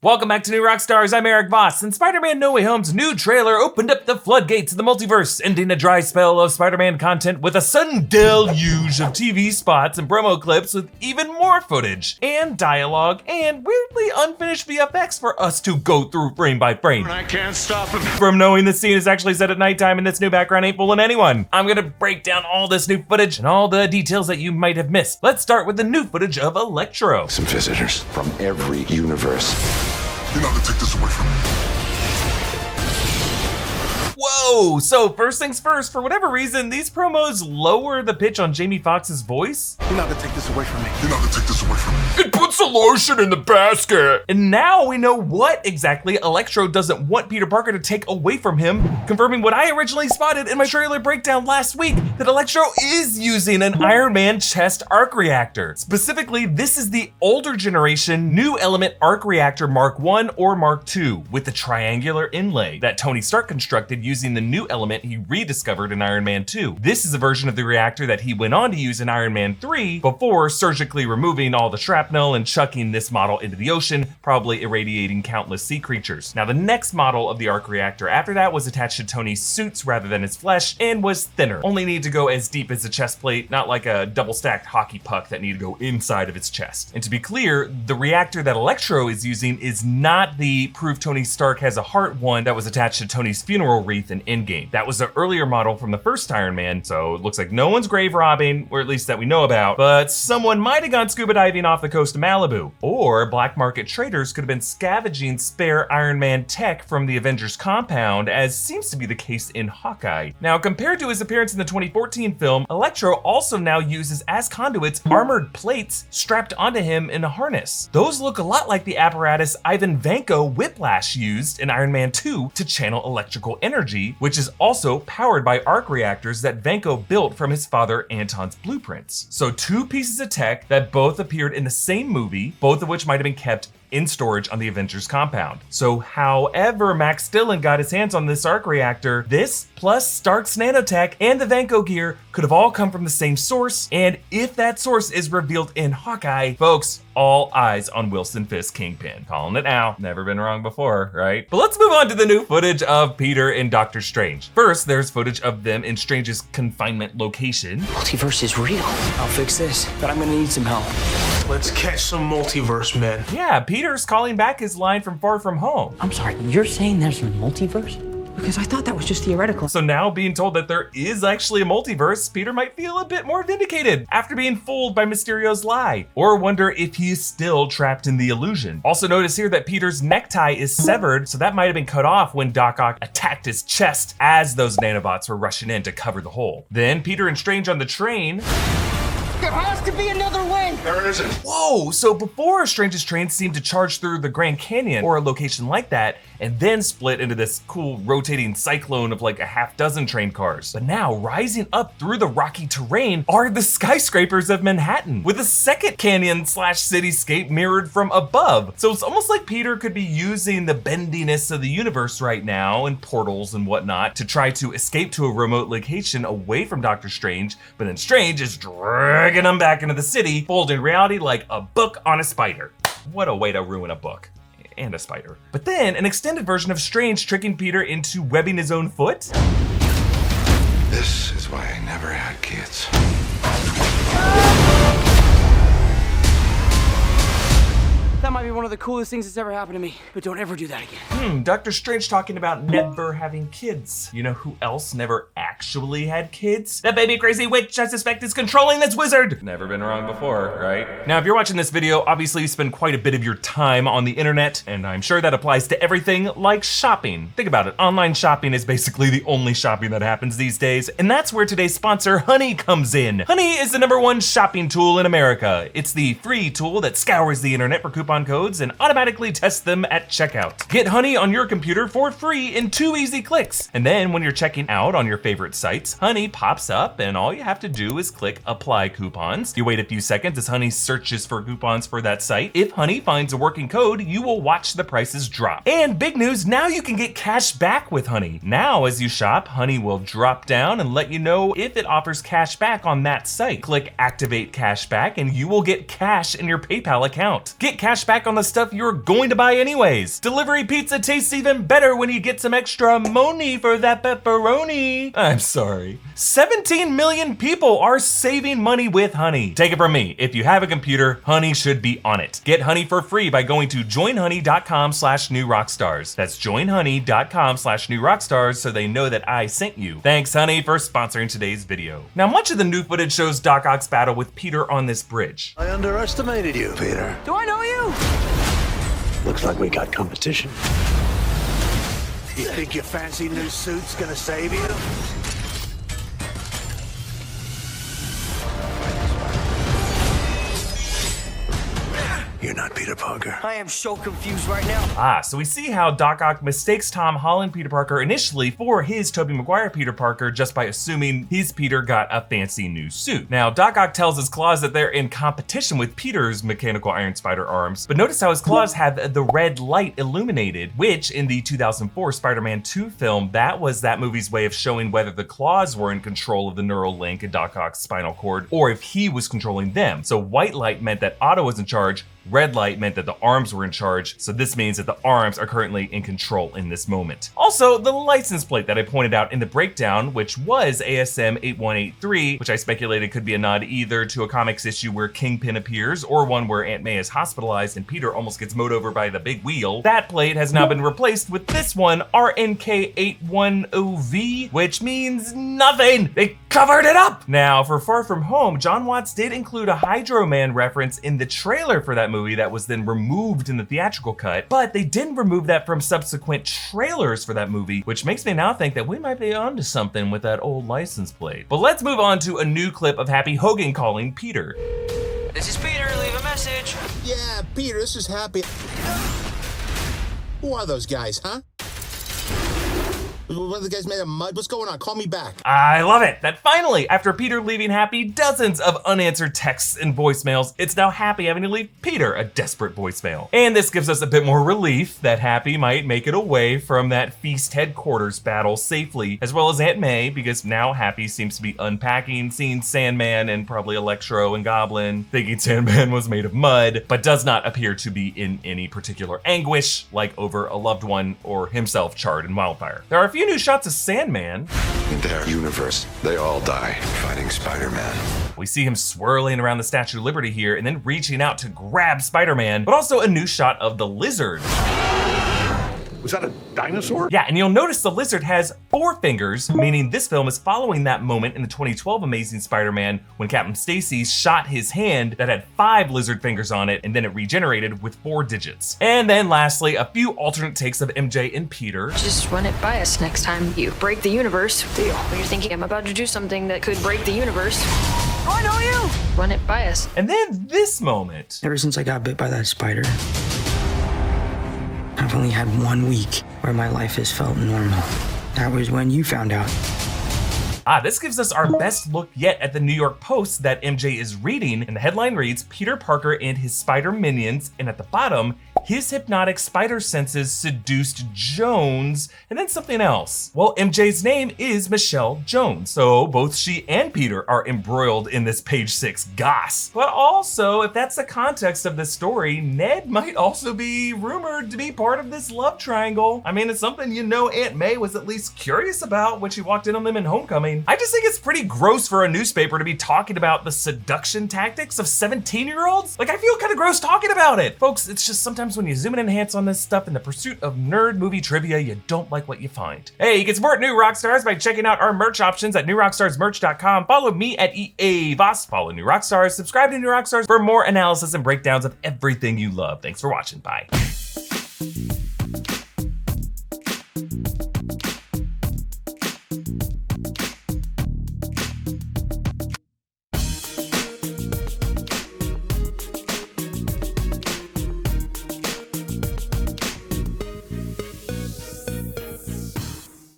Welcome back to New Rockstars, I'm Erik Voss, and Spider-Man No Way Home's new trailer opened up the floodgates of the multiverse, ending a dry spell of Spider-Man content with a sudden deluge of TV spots and promo clips with even more footage, and dialogue, and weirdly unfinished VFX for us to go through frame by frame. I can't stop him. From knowing the scene is actually set at nighttime and this new background ain't fooling anyone, I'm gonna break down all this new footage and all the details that you might have missed. Let's start with the new footage of Electro. Some visitors from every universe. You're not gonna take this away from me. Whoa, so first things first, for whatever reason, these promos lower the pitch on Jamie Foxx's voice. You're not gonna take this away from me. You're not gonna take this away from me. It puts the lotion in the basket. And now we know what exactly Electro doesn't want Peter Parker to take away from him, confirming what I originally spotted in my trailer breakdown last week, that Electro is using an Iron Man chest arc reactor. Specifically, this is the older generation new element arc reactor Mark 1 or Mark 2 with the triangular inlay that Tony Stark constructed using the new element he rediscovered in Iron Man 2. This is a version of the reactor that he went on to use in Iron Man 3 before surgically removing all the shrapnel and chucking this model into the ocean, probably irradiating countless sea creatures. Now the next model of the arc reactor after that was attached to Tony's suits rather than his flesh and was thinner. Only needed to go as deep as the chest plate, not like a double stacked hockey puck that needed to go inside of its chest. And to be clear, the reactor that Electro is using is not the proof Tony Stark has a heart one that was attached to Tony's funeral wreath in Endgame. That was the earlier model from the first Iron Man, so it looks like no one's grave robbing, or at least that we know about, but someone might have gone scuba diving off the coast of Malibu. Or black market traders could have been scavenging spare Iron Man tech from the Avengers compound, as seems to be the case in Hawkeye. Now, compared to his appearance in the 2014 film, Electro also now uses as conduits armored plates strapped onto him in a harness. Those look a lot like the apparatus Ivan Vanko WHIPLASH used in Iron Man 2 to channel electrical energy, which is also powered by arc reactors that Vanko built from his father Anton's blueprints. So two pieces of tech that both appeared in the same movie, both of which might have been kept in storage on the Avengers compound. So however Max Dillon got his hands on this arc reactor, this plus Stark's nanotech and the Vanko gear could have all come from the same source, and if that source is revealed in Hawkeye, folks, all eyes on Wilson Fisk Kingpin. Calling it now, never been wrong before, right? But let's move on to the new footage of Peter and Doctor Strange. First, there's footage of them in Strange's confinement location. Multiverse is real. I'll fix this, but I'm gonna need some help. Let's catch some multiverse men. Yeah, Peter's calling back his line from Far From Home. I'm sorry, you're saying there's a multiverse? Because I thought that was just theoretical. So now being told that there is actually a multiverse, Peter might feel a bit more vindicated after being fooled by Mysterio's lie, or wonder if he is still trapped in the illusion. Also notice here that Peter's necktie is severed, so that might have been cut off when Doc Ock attacked his chest as those nanobots were rushing in to cover the hole. Then Peter and Strange on the train. There has to be another way. There isn't. Whoa, so before Strange's train seemed to charge through the Grand Canyon or a location like that, and then split into this cool rotating cyclone of like a half dozen train cars. But now rising up through the rocky terrain are the skyscrapers of Manhattan, with a second canyon slash cityscape mirrored from above. So it's almost like Peter could be using the bendiness of the universe right now and portals and whatnot to try to escape to a remote location away from Doctor Strange, but then Strange is dragging him back into the city, folding reality like a book on a spider. What a way to ruin a book. And a spider. But then an extended version of Strange tricking Peter into webbing his own foot. This is why I never had kids. That might be one of the coolest things that's ever happened to me, but don't ever do that again. Dr. Strange talking about never having kids. You know who else never actually had kids? That baby crazy witch I suspect is controlling this wizard. Never been wrong before, right? Now, if you're watching this video, obviously you spend quite a bit of your time on the internet, and I'm sure that applies to everything like shopping. Think about it, online shopping is basically the only shopping that happens these days, and that's where today's sponsor, Honey, comes in. Honey is the #1 shopping tool in America. It's the free tool that scours the internet for coupon codes and automatically tests them at checkout. Get Honey on your computer for free in 2 easy clicks. And then when you're checking out on your favorite sites, Honey pops up and all you have to do is click apply coupons. You wait a few seconds as Honey searches for coupons for that site. If Honey finds a working code, you will watch the prices drop. And big news, now you can get cash back with Honey. Now as you shop, Honey will drop down and let you know if it offers cash back on that site. Click activate cash back and you will get cash in your PayPal account. Get cash back on the stuff you're going to buy anyways. Delivery pizza tastes even better when you get some extra money for that pepperoni. I'm sorry. 17 million people are saving money with Honey. Take it from me, if you have a computer, Honey should be on it. Get Honey for free by going to joinhoney.com/newrockstars. That's joinhoney.com/newrockstars so they know that I sent you. Thanks Honey for sponsoring today's video. Now much of the new footage shows Doc Ock's battle with Peter on this bridge. I underestimated you, Peter. Do I know you? Looks like we got competition. You think your fancy new suit's gonna save you? You're not Peter Parker. I am so confused right now. So we see how Doc Ock mistakes Tom Holland Peter Parker initially for his Tobey Maguire Peter Parker just by assuming his Peter got a fancy new suit. Now, Doc Ock tells his claws that they're in competition with Peter's mechanical Iron Spider arms, but notice how his claws have the red light illuminated, which in the 2004 Spider-Man 2 film, that was that movie's way of showing whether the claws were in control of the neural link in Doc Ock's spinal cord, or if he was controlling them. So white light meant that Otto was in charge, red light meant that the arms were in charge, so this means that the arms are currently in control in this moment. Also, the license plate that I pointed out in the breakdown, which was ASM 8183, which I speculated could be a nod either to a comics issue where Kingpin appears, or one where Aunt May is hospitalized and Peter almost gets mowed over by the big wheel. That plate has now been replaced with this one, RNK810V, which means nothing. They covered it up! Now, for Far From Home, John Watts did include a Hydro Man reference in the trailer for that movie that was then removed in the theatrical cut, but they didn't remove that from subsequent trailers for that movie, which makes me now think that we might be onto something with that old license plate. But let's move on to a new clip of Happy Hogan calling Peter. This is Peter, leave a message. Yeah, Peter, this is Happy. Who are those guys, huh? One of the guys made of mud? What's going on? Call me back. I love it that finally, after Peter leaving Happy dozens of unanswered texts and voicemails, it's now Happy having to leave Peter a desperate voicemail. And this gives us a bit more relief that Happy might make it away from that Feast headquarters battle safely, as well as Aunt May, because now Happy seems to be unpacking, seeing Sandman and probably Electro and Goblin, thinking Sandman was made of mud, but does not appear to be in any particular anguish, like over a loved one or himself charred in wildfire. There are a few new shots of Sandman. In their universe, they all die fighting Spider-Man. We see him swirling around the Statue of Liberty here and then reaching out to grab Spider-Man, but also a new shot of the Lizard. Was that a dinosaur? Yeah, and you'll notice the Lizard has 4 fingers, meaning this film is following that moment in the 2012 Amazing Spider-Man when Captain Stacy shot his hand that had 5 lizard fingers on it, and then it regenerated with 4 digits. And then lastly, a few alternate takes of MJ and Peter. Just run it by us next time you break the universe. Deal. When you're thinking I'm about to do something that could break the universe. Do I know you? Run it by us. And then this moment. Ever since I got bit by that spider, I've only had 1 week where my life has felt normal. That was when you found out. This gives us our best look yet at the New York Post that MJ is reading, and the headline reads, Peter Parker and his spider minions, and at the bottom, his hypnotic spider senses seduced Jones, and then something else. Well, MJ's name is Michelle Jones, so both she and Peter are embroiled in this page 6 goss. But also, if that's the context of this story, Ned might also be rumored to be part of this love triangle. I mean, it's something you know Aunt May was at least curious about when she walked in on them in Homecoming. I just think it's pretty gross for a newspaper to be talking about the seduction tactics of 17-year-olds. Like, I feel kind of gross talking about it. Folks, it's just sometimes when you zoom in and enhance on this stuff in the pursuit of nerd movie trivia, you don't like what you find. Hey, you can support New Rockstars by checking out our merch options at newrockstarsmerch.com. Follow me at EA Voss. Follow New Rockstars. Subscribe to New Rockstars for more analysis and breakdowns of everything you love. Thanks for watching. Bye.